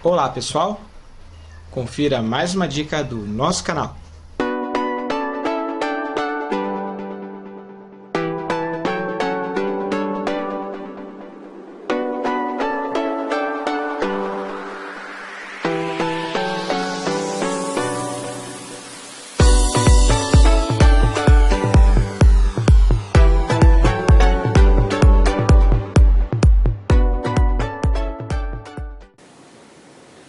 Olá pessoal, confira mais uma dica do nosso canal.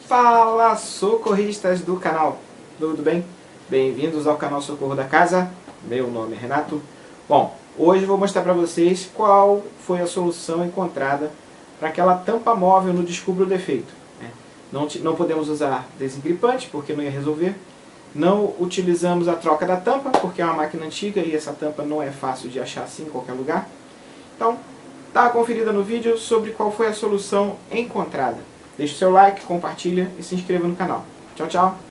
Fala, socorristas do canal, tudo bem? Bem-vindos ao canal Socorro da Casa, meu nome é Renato. Bom, hoje eu vou mostrar para vocês qual foi a solução encontrada para aquela tampa móvel no Descubra o Defeito. Não podemos usar desengripante porque não ia resolver, não utilizamos a troca da tampa porque é uma máquina antiga e essa tampa não é fácil de achar assim em qualquer lugar. Então, dá uma conferida no vídeo sobre qual foi a solução encontrada. Deixe seu like, compartilha e se inscreva no canal. Tchau, tchau!